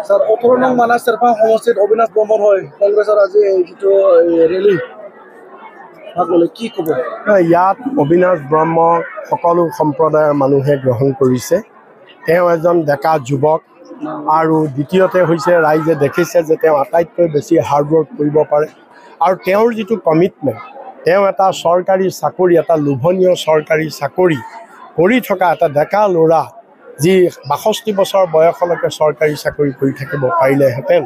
Sir 18 নং মানাস চেৰপা সমষ্টিত অবিনাশ ব্ৰহ্মৰ হয় কংগ্ৰেছৰ আজি যিটো ৰেলী ভাগলৈ কি ক'ব? ইয়াত অবিনাশ ব্ৰহ্ম সকলো সম্প্ৰদায়ৰ মানুহে গ্ৰহণ কৰিছে। তেওঁ এজন ডেকা যুৱক আৰু দ্বিতীয়তে হৈছে ৰাইজে দেখিছে যে তেওঁ আটাইতকৈ বেছি হাৰ্ডৱৰ্ক কৰিব পাৰে আৰু তেওঁৰ যিটো কমিটমেণ্ট, তেওঁ এটা চৰকাৰী চাকৰি, এটা লোভনীয় চৰকাৰী চাকৰি কৰি থকা এটা ডেকা ল'ৰা, যি 62 বছৰ বয়সলৈকে চৰকাৰী চাকৰি কৰি থাকিব পাৰিলেহেঁতেন,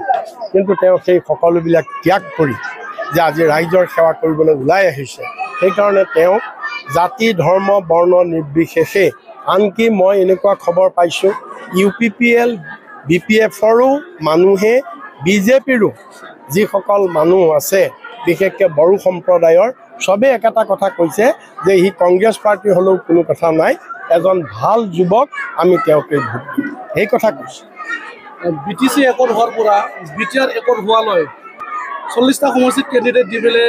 কিন্তু তেওঁ সেই সকলোবিলাক ত্যাগ কৰি যে আজি ৰাইজৰ সেৱা কৰিবলৈ ওলাই আহিছে। সেইকাৰণে তেওঁ জাতি ধৰ্ম বৰ্ণ নিৰ্বিশেষে, আনকি মই এনেকুৱা খবৰ পাইছোঁ UPPL BPFৰো মানুহে BJPৰো যিসকল মানুহ আছে বিশেষকৈ বড়ো সম্প্ৰদায়ৰ চবেই একেটা কথা কৈছে যে সি কংগ্ৰেছ পাৰ্টি হ'লেও কোনো কথা নাই, এজন ভাল যুৱক, আমি তেওঁকে ভোট দিম, এই কথা কৈছে। BTC একত হোৱাৰ পৰা BTR একত হোৱালৈ 40টা সমষ্টিত কেণ্ডিডেট দি পেলাই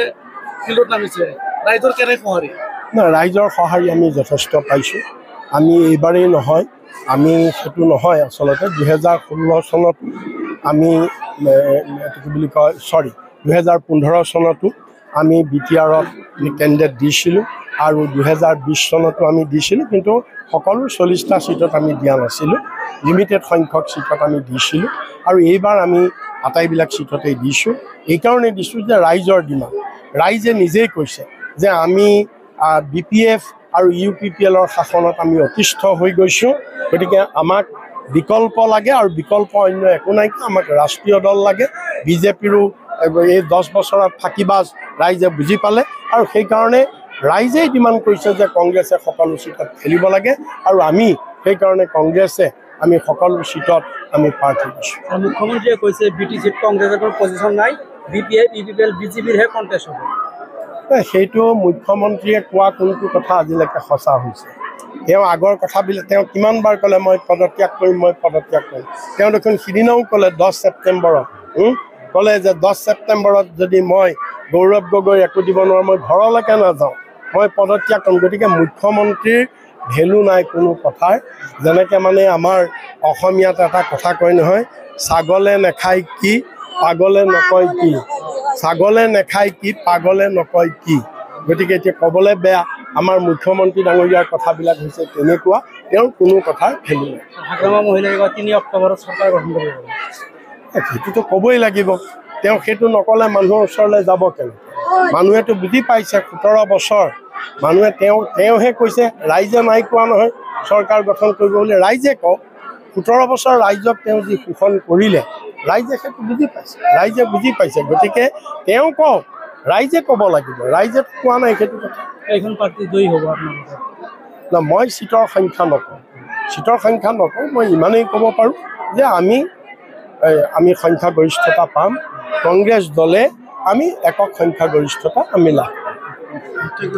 ফিল্ডত নামিছে, ৰাইজৰ কেনে সঁহাৰি? ৰাইজৰ সঁহাৰি আমি যথেষ্ট পাইছোঁ। আমি এইবাৰেই নহয়, আমি সেইটো নহয় আচলতে 2016 চনত আমি কি বুলি কয় 2015 চনতো আমি BTRত কেণ্ডিডেট দিছিলোঁ আৰু 2020 চনতো আমি দিছিলোঁ, কিন্তু সকলো 40টা চিটত আমি দিয়া নাছিলোঁ, লিমিটেড সংখ্যক চিটত আমি দিছিলোঁ আৰু এইবাৰ আমি আটাইবিলাক চিটতেই দিছোঁ। এইকাৰণে দিছোঁ যে ৰাইজৰ ডিমাণ্ড, ৰাইজে নিজেই কৈছে যে আমি BPF আৰু UPPLৰ শাসনত আমি অতিষ্ঠ হৈ গৈছোঁ, গতিকে আমাক বিকল্প লাগে আৰু বিকল্প অন্য একো নাই, আমাক ৰাষ্ট্ৰীয় দল লাগে। BJPৰো এই 10 বছৰত ফাঁকিবাজ ৰাইজে বুজি পালে আৰু সেইকাৰণে ৰাইজেই ডিমাণ্ড কৰিছে যে কংগ্ৰেছে সকলো চিটত খেলিব লাগে আৰু আমি সেইকাৰণে আমি সকলো চিটত আমি প্ৰাৰ্থী দিছোঁ। মুখ্যমন্ত্ৰীয়ে কৈছে BTCত কংগ্ৰেছৰ পজিশ্যন নাই, BPF UPPL BJPৰহে কণ্টেষ্ট হ'ব। সেইটো মুখ্যমন্ত্ৰীয়ে কোৱা কোনটো কথা আজিলৈকে সঁচা হৈছে? তেওঁ আগৰ কথাবিলাক তেওঁ কিমানবাৰ ক'লে মই পদত্যাগ কৰিম, মই পদত্যাগ কৰিম। তেওঁ দেখোন সিদিনাও ক'লে 10 ছেপ্টেম্বৰত ক'লে যে 10 ছেপ্টেম্বৰত যদি মই গৌৰৱ গগৈ একো দিব নোৱাৰোঁ, মই ঘৰলৈকে নাযাওঁ, মই পদত্যাগ কৰিম। গতিকে মুখ্যমন্ত্ৰীৰ ভেলু নাই কোনো কথাৰ। যেনেকৈ মানে আমাৰ অসমীয়াত এটা কথা কয় নহয়, ছাগলে নেখায় কি পাগলে নকয় কি, ছাগলে নেখায় কি পাগলে নকয় কি। গতিকে এতিয়া ক'বলৈ বেয়া, আমাৰ মুখ্যমন্ত্ৰী ডাঙৰীয়াৰ কথাবিলাক হৈছে তেনেকুৱা, তেওঁৰ কোনো কথাৰ ভেলু নাই। মহিলাই 3 অক্টোবৰত চৰকাৰ গঠন কৰিব, সেইটোতো ক'বই লাগিব। তেওঁ সেইটো নক'লে মানুহৰ ওচৰলৈ যাব কেনেকৈ? মানুহেতো বুজি পাইছে 17 বছৰ মানুহে তেওঁহে কৈছে, ৰাইজে নাই কোৱা নহয় চৰকাৰ গঠন কৰিব বুলি। ৰাইজে কওক, 17 বছৰ ৰাইজক তেওঁ যি শোষণ কৰিলে, ৰাইজে সেইটো বুজি পাইছে, ৰাইজে বুজি পাইছে। গতিকে তেওঁ কওক, ৰাইজে ক'ব লাগিব, ৰাইজে কোৱা নাই সেইটো কথা। এইখন পাৰ্টি জয়ী হ'ব আপোনালোকৰ? না, মই চিটৰ সংখ্যা নকওঁ, মই ইমানেই ক'ব পাৰোঁ যে আমি সংখ্যাগৰিষ্ঠতা পাম, কংগ্ৰেছ দলে আমি একক সংখ্যাগৰিষ্ঠতা আমি লাভ কৰিম।